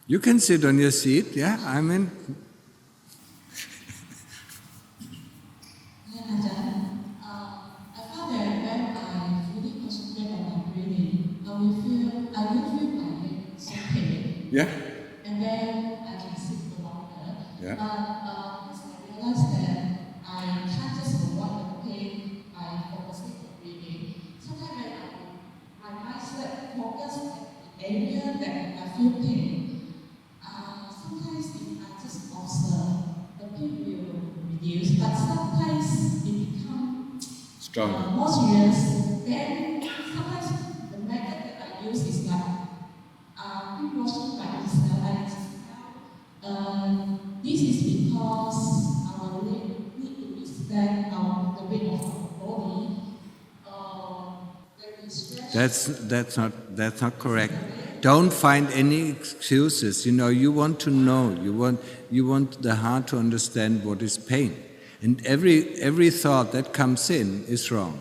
You can sit on your seat, yeah? I mean... I found that when I fully concentrate on my breathing, I will feel my head so pain. Yeah? And then I can sit for longer. Yeah. But as I realized that I can't just avoid the pain by focusing on breathing. Sometimes when my mindset focuses on the area that I feel pain, sometimes if I just observe, the pain will reduce, but sometimes it becomes Stronger. more serious. Then sometimes the method that I use is like pre-washing by myself. This is because our leg need to withstand the weight of our body. When we stretch, That's not correct. Don't find any excuses. You want to know. You want the heart to understand what is pain. And every thought that comes in is wrong.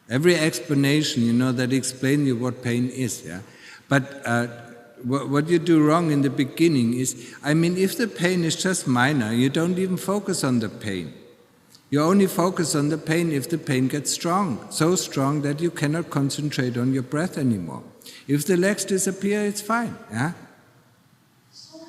Every explanation, that explains you what pain is. Yeah. But what you do wrong in the beginning is, if the pain is just minor, you don't even focus on the pain. You only focus on the pain if the pain gets strong, so strong that you cannot concentrate on your breath anymore. If the legs disappear, it's fine. Yeah?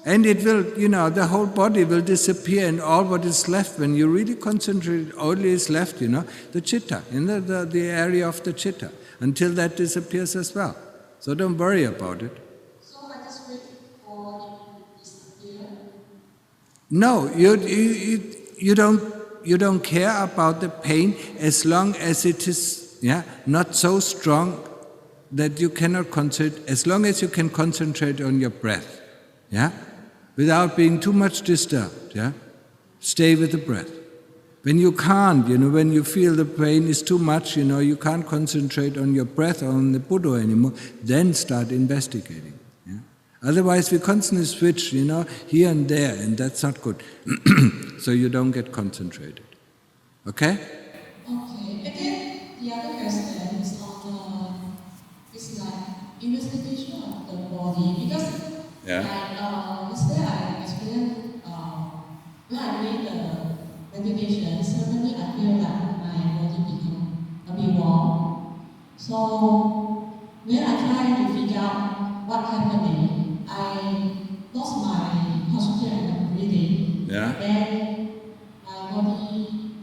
And it will, the whole body will disappear, and all what is left, when you really concentrate, only is left, the chitta, in the area of the chitta, until that disappears as well. So don't worry about it. So I just wait for it to disappear? No, you don't care about the pain as long as it is not so strong that you cannot concentrate, as long as you can concentrate on your breath, without being too much disturbed, stay with the breath. When you can't, when you feel the pain is too much, you can't concentrate on your breath or on the Buddha anymore, then start investigating. Otherwise we constantly switch, here and there, and that's not good. So you don't get concentrated. Okay? Okay. Again, the other question is investigation of the body, because yesterday I experienced when I made the meditation, suddenly I feel like my body become a bit warm. So when I try to figure out what happening, I lost my concentration on breathing. Yeah. Then my body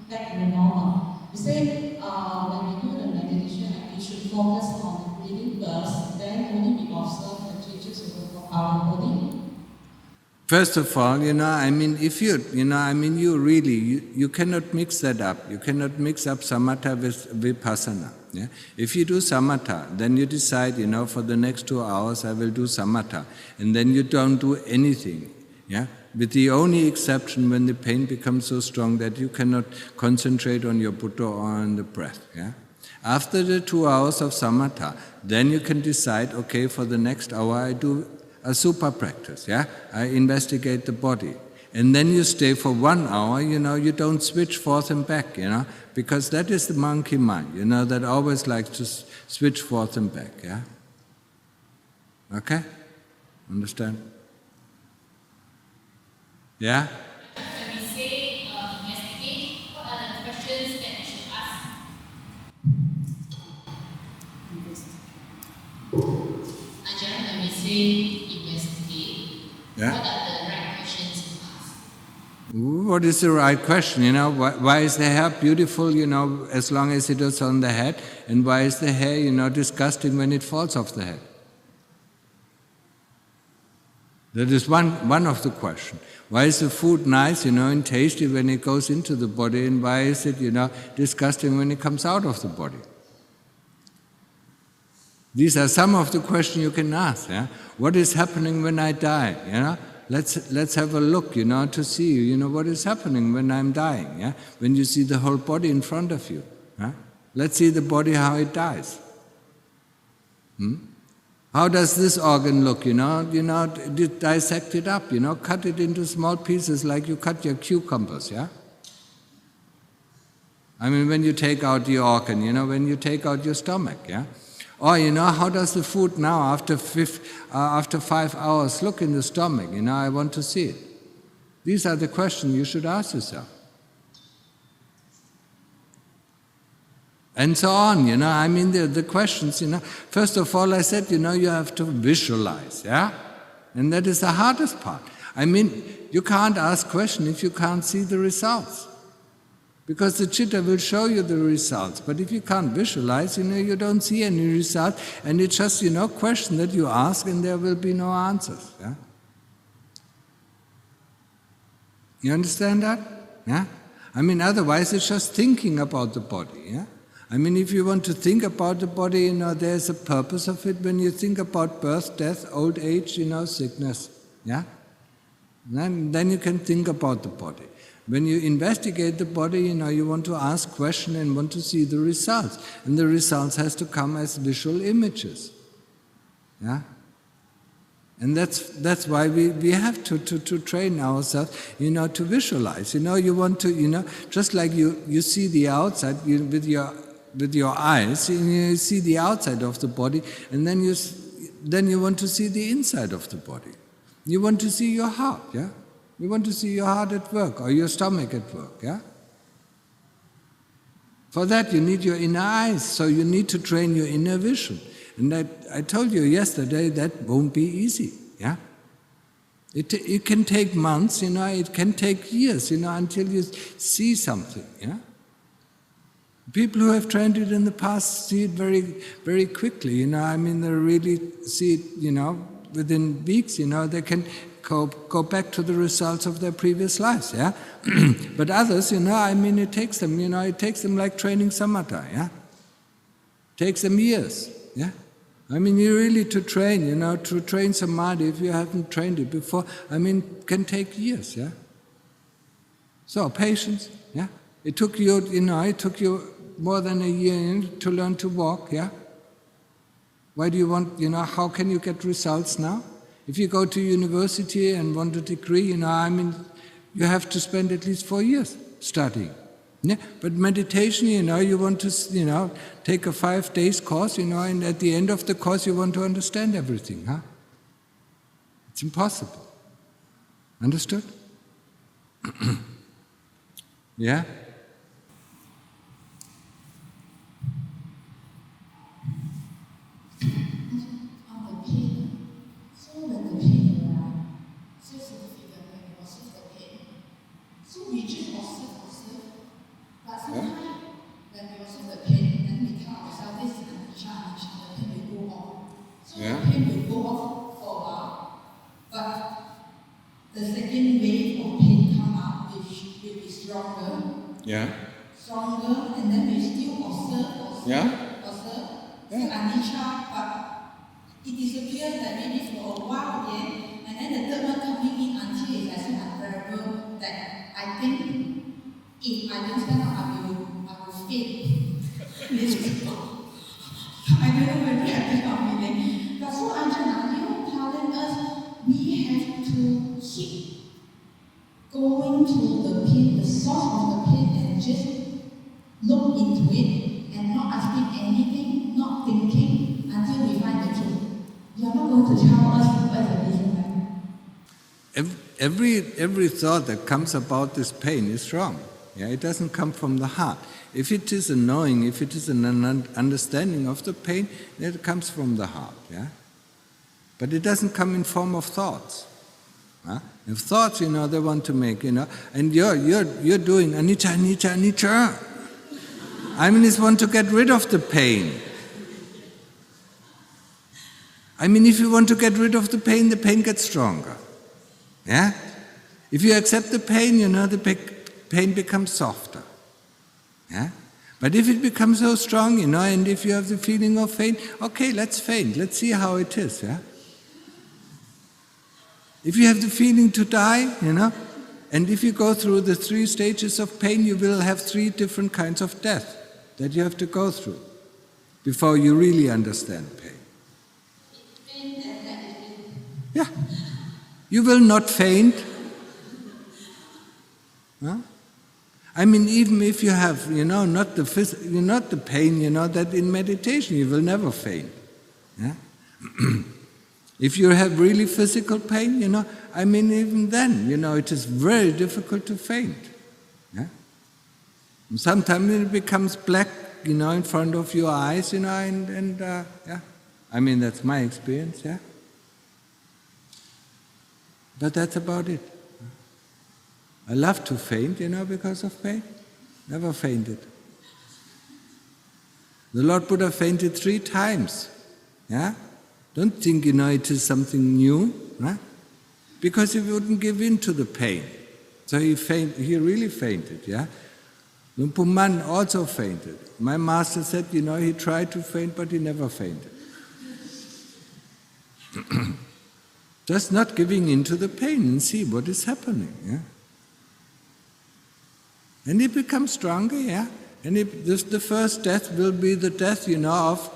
back to normal. You say when we do the meditation, we should focus on the breathing first, then only we observe the changes of our body. First of all, if you really, you cannot mix that up. You cannot mix up samatha with vipassana. Yeah? If you do samatha, then you decide, for the next 2 hours I will do samatha, and then you don't do anything. Yeah? With the only exception when the pain becomes so strong that you cannot concentrate on your Buddha or on the breath. Yeah? After the 2 hours of samatha, then you can decide, okay, for the next hour I do a super practice, I investigate the body. And then you stay for 1 hour, you don't switch forth and back, because that is the monkey mind, that always likes to switch forth and back, Okay? Understand? Yeah? When we say investigate, what are the questions that we should ask? Ajahn, when we say investigate, what are the right questions to ask? What is the right question? Why is the hair beautiful, as long as it is on the head? And why is the hair, disgusting when it falls off the head? That is one of the questions. Why is the food nice, and tasty when it goes into the body, and why is it, disgusting when it comes out of the body? These are some of the questions you can ask. What is happening when I die? Let's have a look, to see, what is happening when I'm dying, yeah? When you see the whole body in front of you, yeah? Let's see the body, how it dies. How does this organ look, dissect it up, cut it into small pieces like you cut your cucumbers, yeah? I mean, when you take out the organ, when you take out your stomach, yeah? Or, how does the food now, after 5 hours, look in the stomach? I want to see it. These are the questions you should ask yourself. And so on, I mean, the questions, First of all, I said, you have to visualize, yeah? And that is the hardest part. I mean, you can't ask questions if you can't see the results. Because the chitta will show you the results. But if you can't visualize, you don't see any results. And it's just, question that you ask and there will be no answers. Yeah? You understand that? Yeah? I mean, otherwise it's just thinking about the body. Yeah? I mean, if you want to think about the body, there's a purpose of it when you think about birth, death, old age, sickness. Yeah? Then you can think about the body. When you investigate the body, you want to ask questions and want to see the results. And the results has to come as visual images. Yeah? And that's why we have to train ourselves, to visualize. You want to, just like you see the outside with your eyes, you see the outside of the body, and then you want to see the inside of the body. You want to see your heart, yeah? You want to see your heart at work or your stomach at work, yeah? For that you need your inner eyes, so you need to train your inner vision. And I told you yesterday that won't be easy, yeah? It can take months, it can take years, until you see something, yeah? People who have trained it in the past see it very, very quickly, I mean, they really see it, within weeks, they can go back to the results of their previous lives, yeah? But others, I mean, it takes them, it takes them like training samatha, yeah? It takes them years, yeah? I mean, you really to train samadhi, if you haven't trained it before, I mean, can take years, yeah? So, patience, yeah? It took you, it took you more than a year to learn to walk, yeah? Why do you want, how can you get results now? If you go to university and want a degree, I mean, you have to spend at least 4 years studying. Yeah? But meditation, you want to, take a 5 days course, and at the end of the course you want to understand everything, huh? It's impossible. Understood? Yeah? Yeah. Stronger, and then we still observe. Yeah. Feel anicca, but it disappears like maybe for a while again, and then the third one coming in until it's actually unbearable that I think if I don't stand up, I will faint. I don't know whether I have that feeling. But so Ajahn, are you telling us we have to keep going to the pain, the source of the pain, and just look into it and not asking anything, not thinking until we find the truth? You're not going to tell us what the reason, right? Every thought that comes about this pain is wrong. Yeah, it doesn't come from the heart. If it is a knowing, if it is an understanding of the pain, then it comes from the heart. Yeah, but it doesn't come in form of thoughts. Huh? If thoughts, they want to make, and you're doing anicca, anicca, anicca. I mean, it's want to get rid of the pain. I mean, if you want to get rid of the pain gets stronger. Yeah? If you accept the pain, the pain becomes softer. Yeah? But if it becomes so strong, and if you have the feeling of pain, okay, let's faint. Let's see how it is, yeah? If you have the feeling to die, and if you go through the 3 stages of pain, you will have 3 different kinds of death that you have to go through before you really understand pain. Yeah. You will not faint. Huh? I mean, even if you have, not the pain, that in meditation you will never faint. Yeah? If you have really physical pain, I mean, even then, it is very difficult to faint. Yeah? Sometimes it becomes black, in front of your eyes, yeah. I mean, that's my experience, yeah. But that's about it. I love to faint, because of pain. Never fainted. The Lord Buddha fainted 3 times. Yeah? Don't think, it is something new. Huh? Because he wouldn't give in to the pain. So he really fainted. Yeah? Lumpur Man also fainted. My master said, he tried to faint, but he never fainted. Just not giving in to the pain and see what is happening. Yeah? And it becomes stronger, yeah. And the first death will be the death, of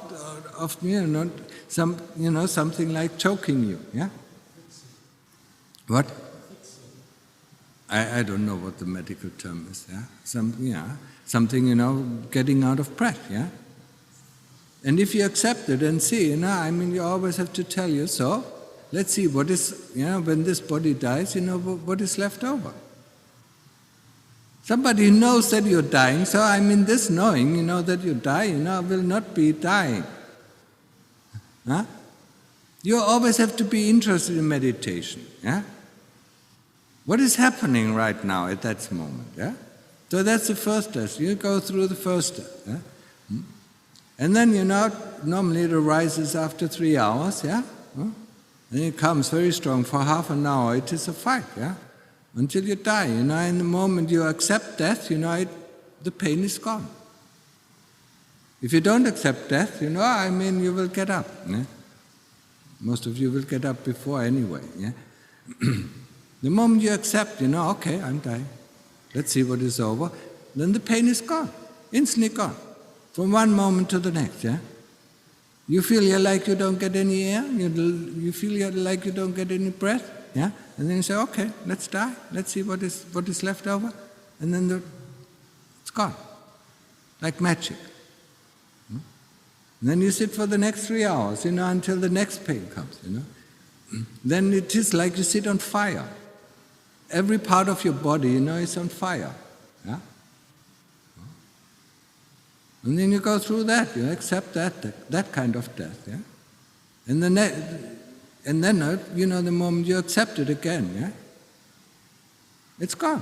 something like choking you, yeah. What? I don't know what the medical term is, yeah. Something, getting out of breath, yeah. And if you accept it and see, you always have to tell you, so let's see what is, when this body dies, what is left over. Somebody knows that you're dying, so this knowing, that you die, will not be dying. Huh? You always have to be interested in meditation. Yeah? What is happening right now at that moment? Yeah? So that's the first test. You go through the first step. Yeah? And then, normally it arises after 3 hours. Yeah? And it comes very strong. For half an hour, it is a fight. Yeah? Until you die, in the moment you accept death, the pain is gone. If you don't accept death, you will get up. Yeah? Most of you will get up before anyway. Yeah? The moment you accept, okay, I'm dying. Let's see what is over. Then the pain is gone, instantly gone, from one moment to the next. Yeah? You feel like you don't get any air. You feel like you don't get any breath. Yeah? And then you say, okay, let's die. Let's see what is left over. And then it's gone, like magic. And then you sit for the next 3 hours, until the next pain comes. Then it is like you sit on fire. Every part of your body, is on fire. Yeah? And then you go through that. You accept that kind of death. Yeah? And then, the moment you accept it again, yeah, it's gone.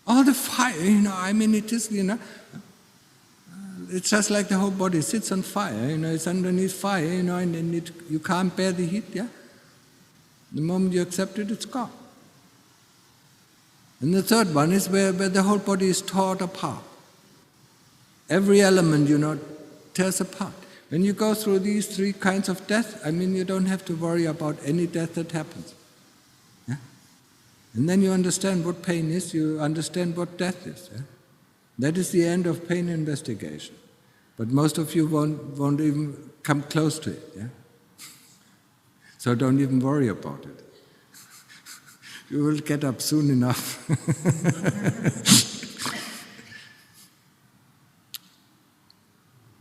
All the fire, it is, it's just like the whole body sits on fire, it's underneath fire, and you can't bear the heat, yeah. The moment you accept it, it's gone. And the third one is where the whole body is torn apart. Every element, tears apart. When you go through these 3 kinds of death, you don't have to worry about any death that happens. Yeah? And then you understand what pain is, you understand what death is. Yeah? That is the end of pain investigation. But most of you won't even come close to it. Yeah? So don't even worry about it. You will get up soon enough.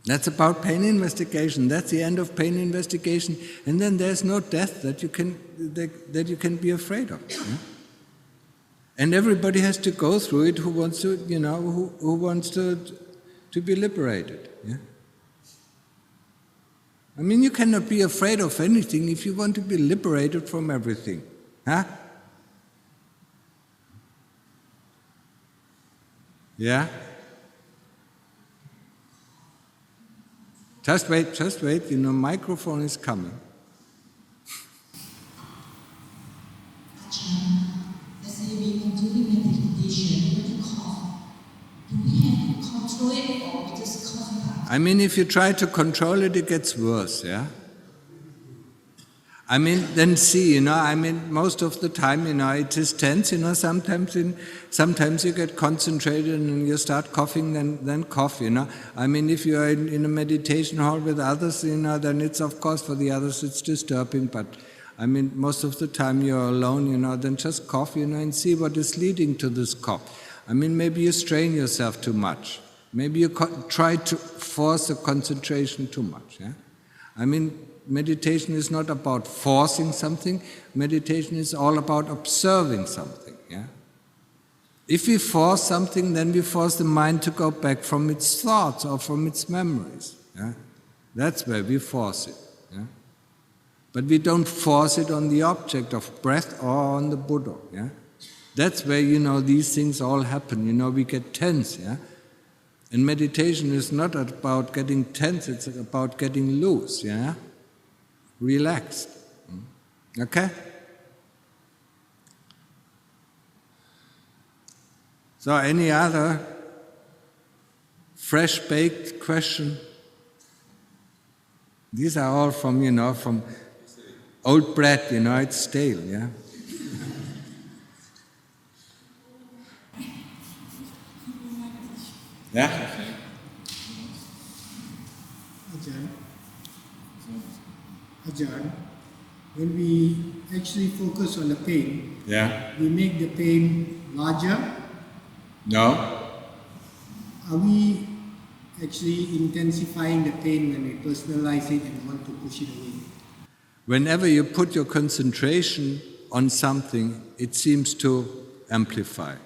That's about pain investigation. That's the end of pain investigation. And then there's no death that you can be afraid of. Yeah? And everybody has to go through it who wants to, who wants to be liberated. Yeah? You cannot be afraid of anything if you want to be liberated from everything. Huh? Yeah? Just wait, microphone is coming. Ajahn, let's say we are doing meditation, what do you call? Do we have to control it or we just cause it out? If you try to control it, it gets worse, yeah? I mean, then see, I mean, most of the time, it is tense, sometimes you get concentrated and you start coughing, then cough, I mean, if you are in a meditation hall with others, then it's, of course, for the others it's disturbing, but I mean, most of the time you're alone, then just cough, and see what is leading to this cough. I mean, maybe you strain yourself too much. Maybe you try to force the concentration too much, yeah? I mean, meditation is not about forcing something. Meditation is all about observing something, yeah? If we force something, then we force the mind to go back from its thoughts or from its memories, yeah? That's where we force it, yeah? But we don't force it on the object of breath or on the Buddha, yeah? That's where, these things all happen, we get tense, yeah? And meditation is not about getting tense, it's about getting loose, yeah? Relaxed. Okay? So any other fresh-baked question? These are all from, from old bread, it's stale, yeah? Yeah? Ajahn, when we actually focus on the pain, Yeah? we make the pain larger. No? Are we actually intensifying the pain when we personalize it and want to push it away? Whenever you put your concentration on something, it seems to amplify.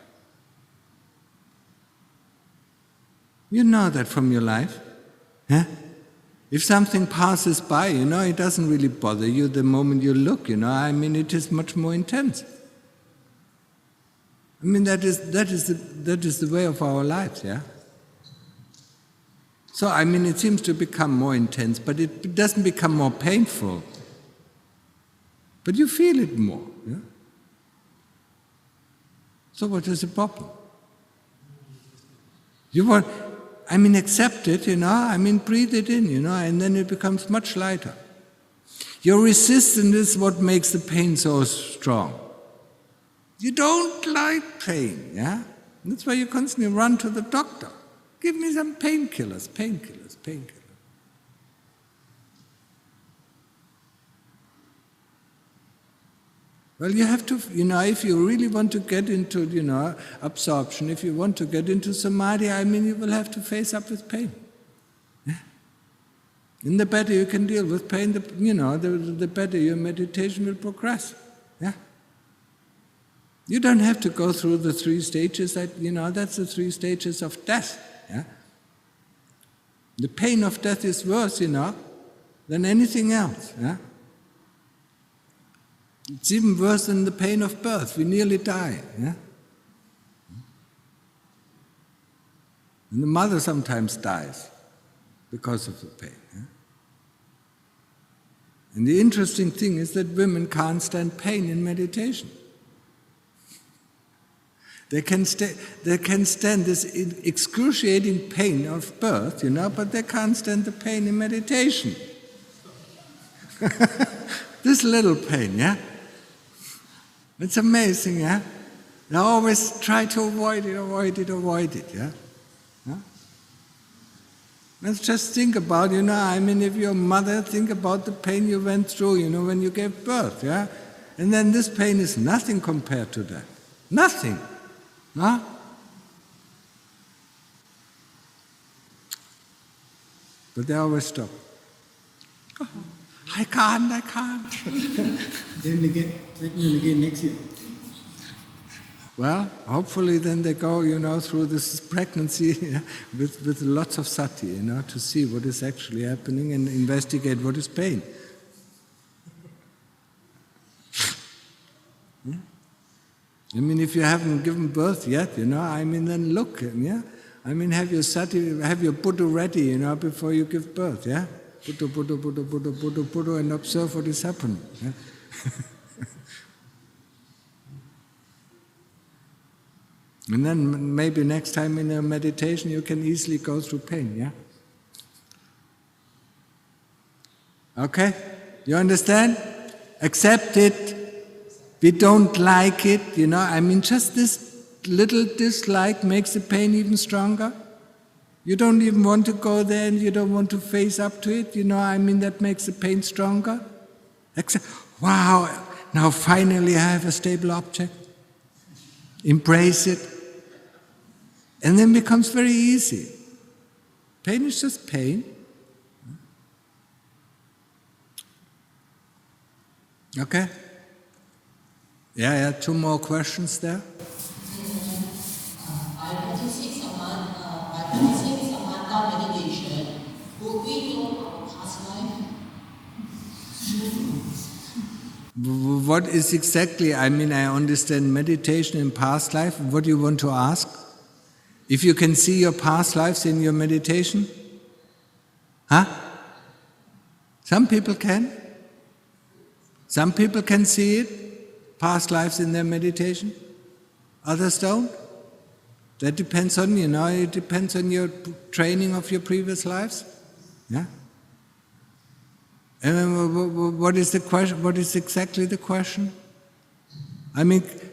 You know that from your life. Huh? If something passes by, it doesn't really bother you the moment you look, I mean, it is much more intense. I mean, that is the way of our lives, yeah? So, I mean, it seems to become more intense, but it doesn't become more painful. But you feel it more, yeah? So what is the problem? Accept it, breathe it in, and then it becomes much lighter. Your resistance is what makes the pain so strong. You don't like pain, yeah? That's why you constantly run to the doctor. Give me some painkillers. Well, you have to, if you really want to get into, absorption, if you want to get into samadhi, you will have to face up with pain. Yeah? And the better you can deal with pain, the better your meditation will progress. Yeah? You don't have to go through the 3 stages that's the 3 stages of death. Yeah? The pain of death is worse, than anything else. Yeah? It's even worse than the pain of birth. We nearly die. Yeah? And the mother sometimes dies because of the pain. Yeah? And the interesting thing is that women can't stand pain in meditation. They can stand this excruciating pain of birth, but they can't stand the pain in meditation. This little pain, yeah? It's amazing, yeah? They always try to avoid it, yeah? Huh? Let's just think about, if your mother, think about the pain you went through, when you gave birth, yeah? And then this pain is nothing compared to that. Nothing. Huh? But they always stop. Oh, I can't. Then they get pregnant again next year. Well, hopefully then they go, through this pregnancy with lots of sati, to see what is actually happening and investigate what is pain. Yeah? If you haven't given birth yet, then look, yeah? Have your sati, have your Buddha ready, before you give birth, yeah? Buddha, and observe what is happening. Yeah? And then maybe next time in a meditation you can easily go through pain, yeah? Okay? You understand? accept it. We don't like it, just this little dislike makes the pain even stronger. You don't even want to go there and you don't want to face up to it, that makes the pain stronger. Wow, now finally I have a stable object. Embrace it. And then it becomes very easy. Pain is just pain. Okay? Yeah, 2 more questions there. By practicing samatha meditation, would we know our past life? What is exactly, I understand meditation in past life. What do you want to ask? If you can see your past lives in your meditation? Huh? Some people can. Some people can see it, past lives in their meditation. Others don't. That depends on, it depends on your training of your previous lives. Yeah? And what is the question? What is exactly the question?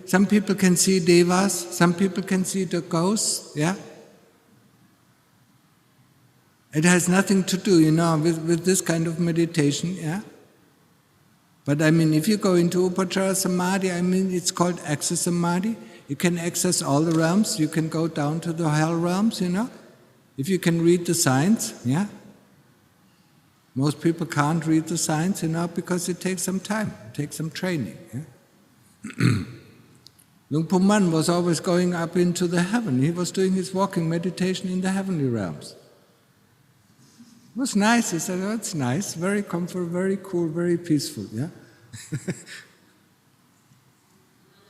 Some people can see devas, some people can see the ghosts, yeah? It has nothing to do, with this kind of meditation, yeah? But if you go into Upachara Samadhi, it's called access Samadhi. You can access all the realms, you can go down to the hell realms, if you can read the signs, yeah? Most people can't read the signs, because it takes some time, it takes some training, yeah? Luang Pu Man was always going up into the heaven. He was doing his walking meditation in the heavenly realms. It was nice. He said, it's nice, very comfortable, very cool, very peaceful, yeah?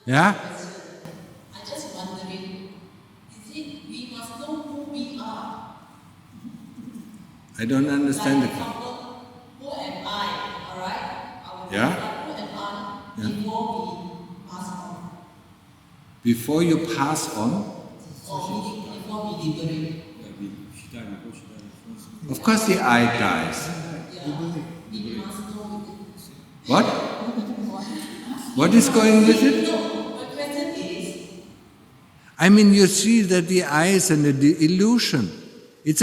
Yeah? I'm just wondering, is it we must know who we are? I don't understand Like, it. who am I, all right? Yeah? Who am I Yeah. before we pass on? Before you pass on, Or before we liberate? of course the I dies. We must know it. What? What is going with it? No, my question is, You see that the I is an illusion. It's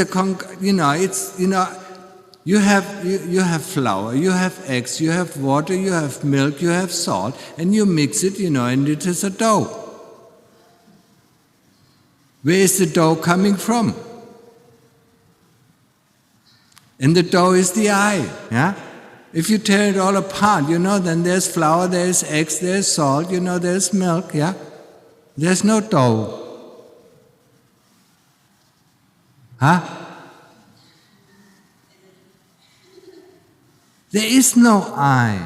you have flour, you have eggs, you have water, you have milk, you have salt, and you mix it, and it is a dough. Where is the dough coming from? And the dough is the I, yeah? If you tear it all apart, then there's flour, there's eggs, there's salt, there's milk, yeah? There's no dough. Huh? There is no I.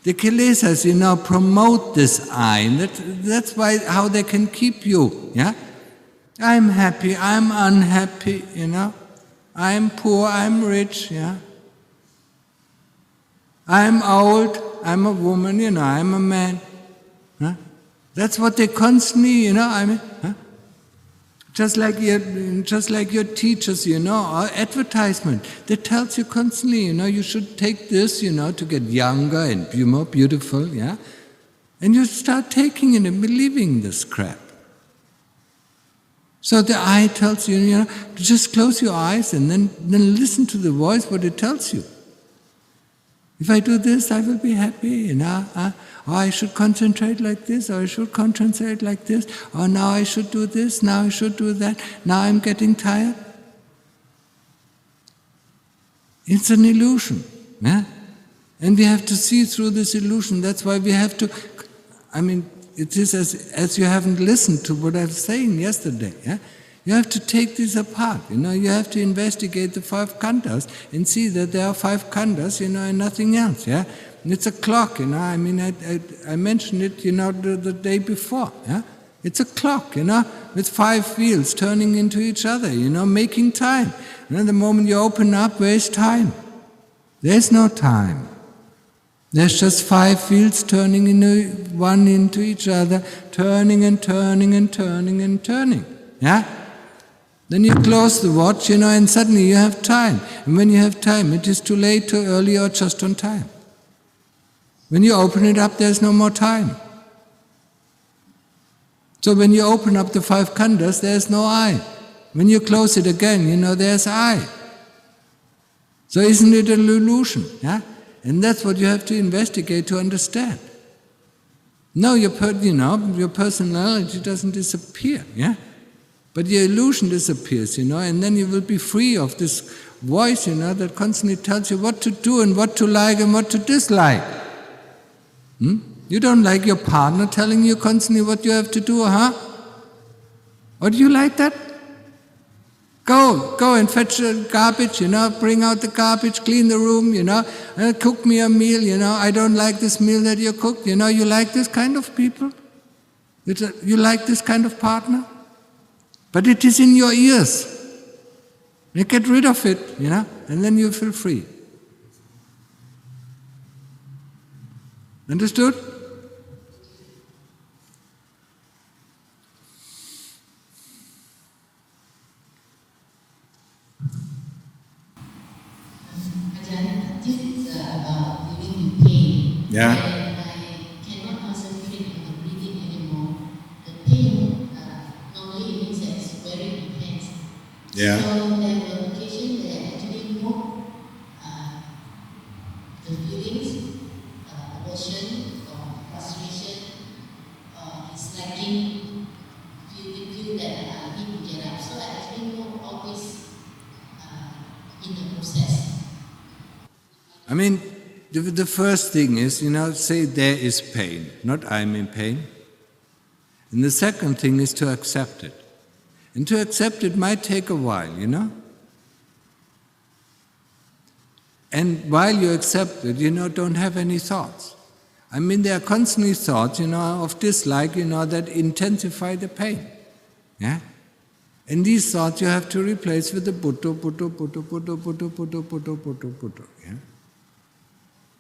The kilesas, promote this I. And that's why how they can keep you, yeah? I'm happy, I'm unhappy, I'm poor, I'm rich, yeah? I'm old, I'm a woman, I'm a man. Huh? That's what they constantly, huh? Just like your teachers, or advertisement, that tells you constantly, you should take this, to get younger and be more beautiful, yeah? And you start taking it and believing this crap. So the I tells you, just close your eyes and then listen to the voice, what it tells you. If I do this, I will be happy, or I should concentrate like this, or I should concentrate like this, or now I should do this, now I should do that, now I'm getting tired. It's an illusion, yeah? And we have to see through this illusion. That's why we have to, it is as you haven't listened to what I was saying yesterday, yeah? You have to take this apart, you have to investigate the 5 khandhas and see that there are 5 khandhas, and nothing else, yeah? And it's a clock, I mentioned it, the day before, yeah? It's a clock, with 5 wheels turning into each other, making time. The moment you open up, where's time? There's no time. There's just 5 wheels turning one into each other, turning and turning and turning and turning, yeah? Then you close the watch, and suddenly you have time. And when you have time, it is too late, too early, or just on time. When you open it up, there's no more time. So when you open up the 5 khandhas, there's no I. When you close it again, there's I. So isn't it an illusion? Yeah? And that's what you have to investigate to understand. No, your personality doesn't disappear, yeah? But your illusion disappears, and then you will be free of this voice, that constantly tells you what to do and what to like and what to dislike. You don't like your partner telling you constantly what you have to do, huh? Or do you like that? Go and fetch the garbage, bring out the garbage, clean the room, cook me a meal, I don't like this meal that you cooked, you like this kind of people? You like this kind of partner? But it is in your ears. You get rid of it, and then you feel free. Understood? Ajahn, this is about living in pain. Yeah. And I cannot concentrate on the breathing anymore. The pain normally means that it's very intense. Yeah. So there were occasions that I actually know the feelings, aversion or frustration, slacking, feel that I need to get up. So I actually know all this in the process. I mean, the first thing is, say there is pain, not I'm in pain. And the second thing is to accept it. And to accept it might take a while, And while you accept it, don't have any thoughts. I mean, there are constantly thoughts, of dislike, that intensify the pain. Yeah? And these thoughts you have to replace with the Buddha, yeah?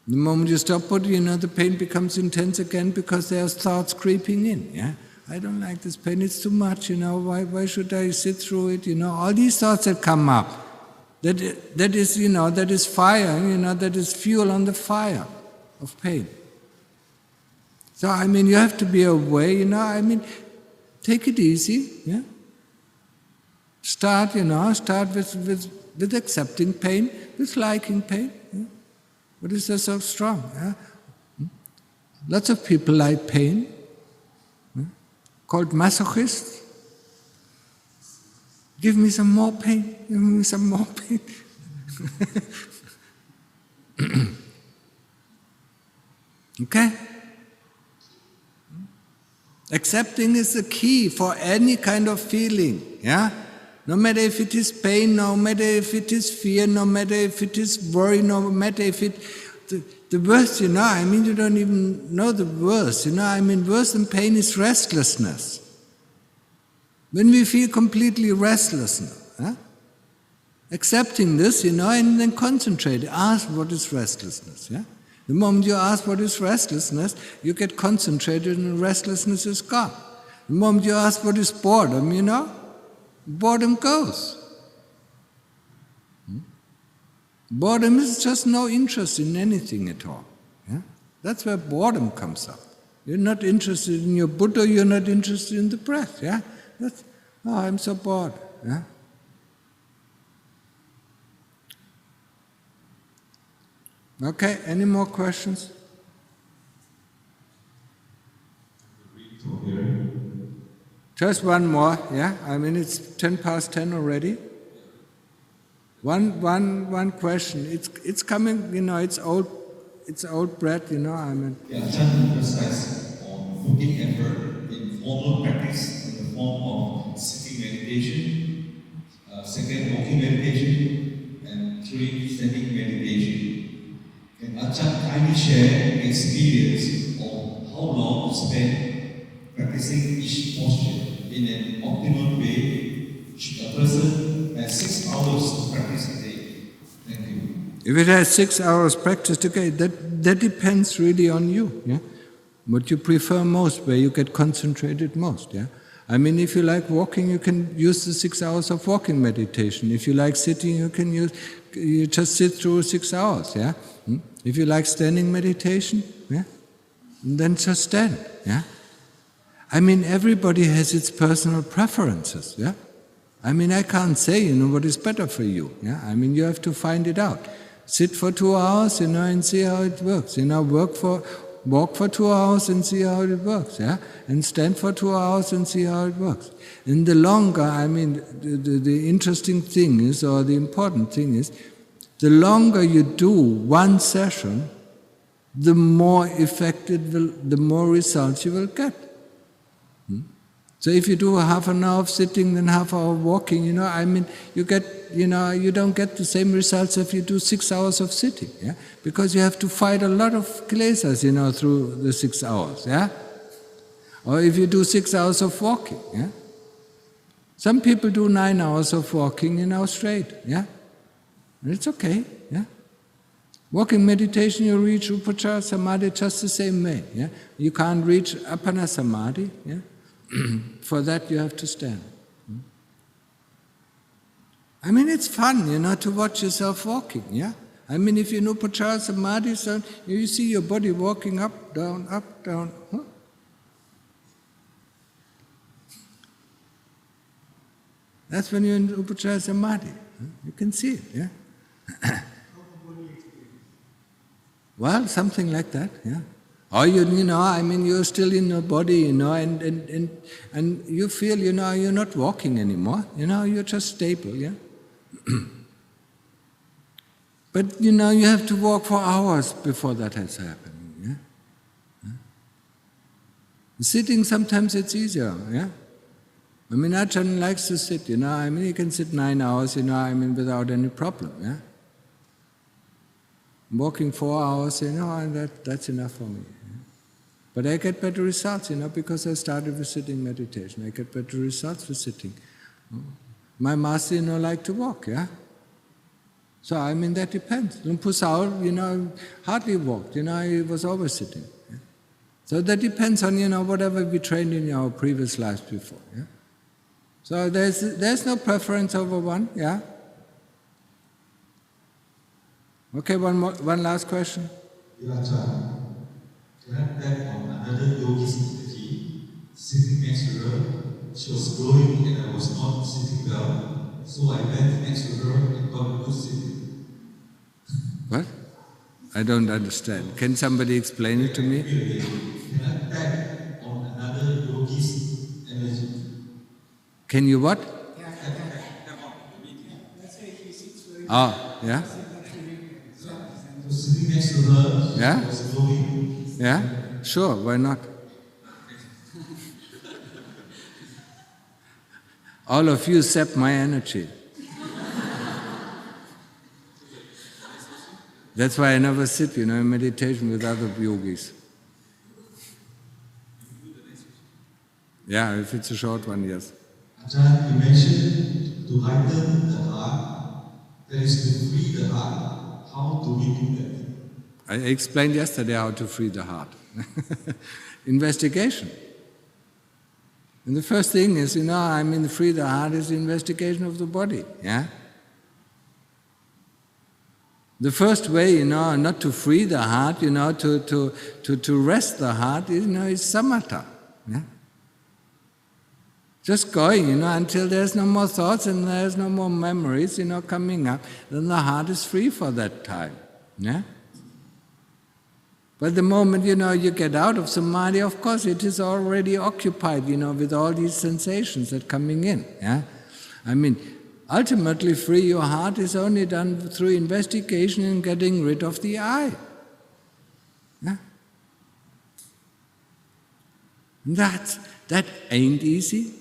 The moment you stop putting, the pain becomes intense again because there's thoughts creeping in, yeah? I don't like this pain, it's too much, why should I sit through it, all these thoughts that come up, that is fire, that is fuel on the fire of pain. So, you have to be aware, take it easy, yeah? Start with accepting pain, with liking pain, yeah? What is that so strong? Yeah? Lots of people like pain, called masochists. Give me some more pain, give me some more pain. Okay? Accepting is the key for any kind of feeling, yeah? No matter if it is pain, no matter if it is fear, no matter if it is worry, no matter if it... The worst, you don't even know the worst, worse than pain is restlessness. When we feel completely restless, accepting this, and then concentrate, ask what is restlessness, yeah? The moment you ask what is restlessness, you get concentrated and restlessness is gone. The moment you ask what is boredom, boredom goes. Boredom is just no interest in anything at all. Yeah? That's where boredom comes up. You're not interested in your Buddha, you're not interested in the breath. Yeah? I'm so bored. Yeah? Okay, any more questions? Just one more, yeah? it's 10:10 already. One question. It's coming, it's old bread, Yeah, Ajahn emphasized on putting effort in formal practice in the form of sitting meditation, second walking meditation, and 3 standing meditation. Can Ajahn kindly share experience on how long to spend practicing each posture in an optimal way? Should a person have 6 hours to practice a day? Thank you. If it has 6 hours practice a day, that depends really on you. Yeah? What you prefer most, where you get concentrated most. Yeah? I mean, if you like walking, you can use the 6 hours of walking meditation. If you like sitting, you just sit through 6 hours, yeah? If you like standing meditation, yeah? Then just stand, yeah? I mean, everybody has its personal preferences, yeah? I mean, I can't say, what is better for you, yeah? I mean, you have to find it out. Sit for 2 hours, and see how it works. Walk for 2 hours and see how it works, yeah? And stand for 2 hours and see how it works. And the longer, I mean, the interesting thing is, or the important thing is, the longer you do one session, the more effective, the more results you will get. So if you do half an hour of sitting, then half hour of walking, I mean, you don't get the same results if you do 6 hours of sitting, yeah? Because you have to fight a lot of klesas, through the 6 hours, yeah? Or if you do 6 hours of walking, yeah? Some people do 9 hours of walking, straight, yeah? And it's okay, yeah? Walking meditation, you reach Upachara Samadhi just the same way, yeah? You can't reach Appana Samadhi, yeah? For that you have to stand. I mean, it's fun, to watch yourself walking, yeah? I mean, if you know Upachara Samadhi, so you see your body walking up, down, huh? That's when you're in Upachara Samadhi. Huh? You can see it, yeah? Well, something like that, yeah. Or I mean, you're still in your body, and you feel, you're not walking anymore, you're just stable, yeah. But you have to walk for hours before that has happened, yeah. Sitting, sometimes it's easier, yeah. I mean, Ajahn likes to sit, I mean, he can sit 9 hours, I mean, without any problem, yeah. Walking 4 hours, and that's enough for me. Yeah? But I get better results, because I started with sitting meditation. I get better results with sitting. My master, liked to walk, yeah? So, I mean, that depends. Lumpur Saul, hardly walked, he was always sitting. Yeah? So that depends on, whatever we trained in our previous lives before, yeah? So there's no preference over one, yeah? Okay, one last question. Can I tap on another yogi's activity? Sitting next to her, she was glowing and I was not sitting well, so I went next to her and got a good sitting. What? I don't understand. Can somebody explain it to me? Can I tap on another yogi's energy? Can you what? Oh, yeah? Sitting next to her, yeah? was glowing. Yeah? Sure, why not? All of you sap my energy. That's why I never sit, in meditation with other yogis. Yeah, if it's a short one, yes. Ajahn, you mentioned to lighten the heart, that is to free the heart. How do we do that? I explained yesterday how to free the heart. Investigation. And the first thing is, free the heart is the investigation of the body, yeah? The first way, not to free the heart, to rest the heart, is samatha, yeah? Just going, until there's no more thoughts and there's no more memories, coming up, then the heart is free for that time, yeah? But the moment, you get out of samadhi, of course, it is already occupied, with all these sensations that are coming in, yeah? I mean, ultimately, free your heart is only done through investigation and getting rid of the I, yeah? That ain't easy.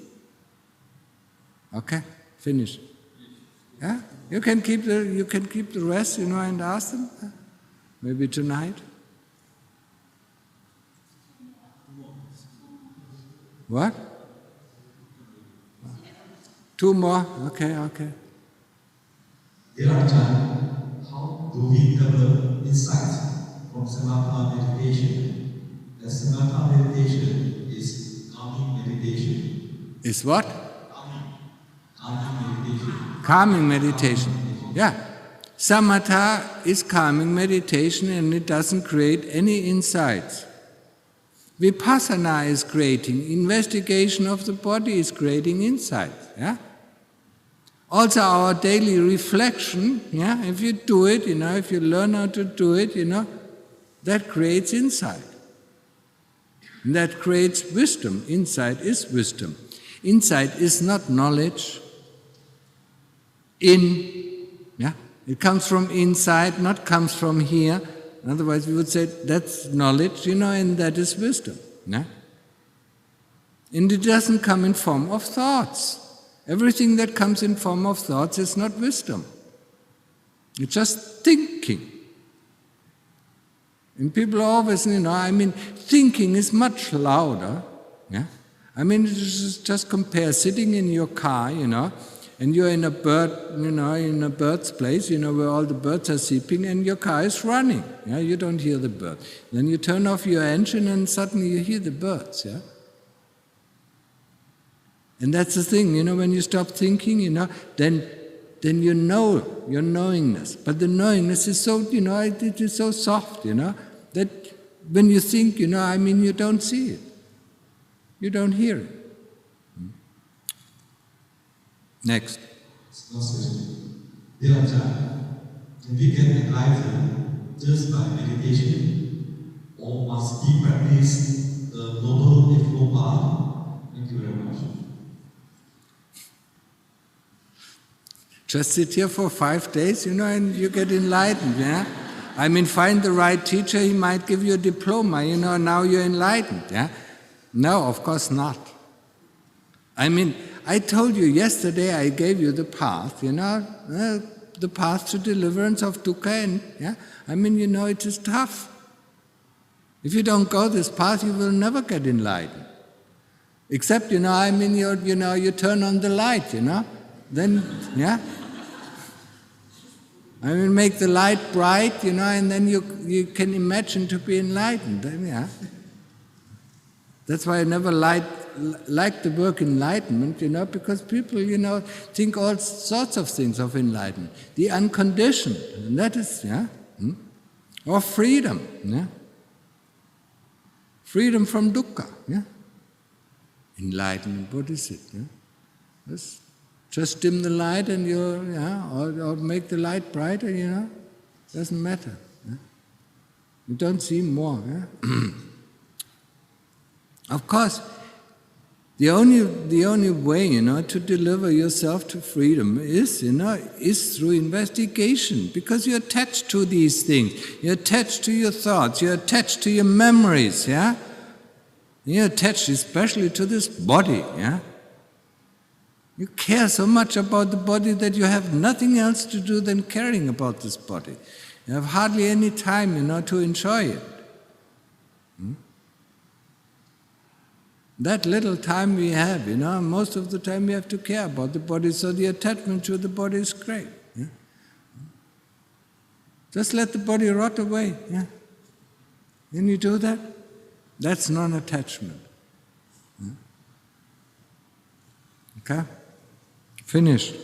Okay, finish. Yeah, you can keep the rest, and ask them. Maybe tonight. What? 2 more. Okay. Dear Ajahn, how do we develop insight from samatha meditation? As samatha meditation is calming meditation, Is what? Calming meditation. Calming meditation. Yeah. Samatha is calming meditation and it doesn't create any insights. Vipassana is creating, investigation of the body is creating insights. Yeah? Also our daily reflection, yeah, if you do it, if you learn how to do it, that creates insight. And that creates wisdom. Insight is wisdom. Insight is not knowledge. It comes from inside, not comes from here. Otherwise we would say that's knowledge, and that is wisdom. Yeah? And it doesn't come in form of thoughts. Everything that comes in form of thoughts is not wisdom. It's just thinking. And people always, thinking is much louder. Yeah? Just compare sitting in your car, and you're in a bird's place, where all the birds are sleeping, and your car is running. Yeah? You don't hear the bird. Then you turn off your engine, and suddenly you hear the birds. Yeah? And that's the thing, when you stop thinking, then you know your knowingness. But the knowingness is so, it is so soft, that when you think, you don't see it. You don't hear it. Next. Dear Ajahn, can we get enlightened just by meditation, or must we practice the Noble Eightfold Path? Thank you very much. Just sit here for 5 days, and you get enlightened, yeah? Find the right teacher, he might give you a diploma, now you're enlightened, yeah? No, of course not. I told you yesterday, I gave you the path, the path to deliverance of dukkha, and yeah? It is tough. If you don't go this path, you will never get enlightened. Except, you turn on the light, then, yeah? Make the light bright, and then you can imagine to be enlightened, then, yeah? That's why I never liked the word enlightenment, because people, think all sorts of things of enlightenment. The unconditioned, and that is, yeah? Or freedom, yeah? Freedom from dukkha, yeah? Enlightenment, what is it, yeah? Just dim the light and or make the light brighter, doesn't matter. Yeah? You don't see more. Yeah? Of course, the only way, to deliver yourself to freedom is through investigation, because you're attached to these things. You're attached to your thoughts. You're attached to your memories. Yeah, you're attached especially to this body. Yeah. You care so much about the body that you have nothing else to do than caring about this body. You have hardly any time, to enjoy it. That little time we have, most of the time we have to care about the body, so the attachment to the body is great. Yeah? Just let the body rot away. Yeah? When you do that, that's non-attachment. Okay? Finished.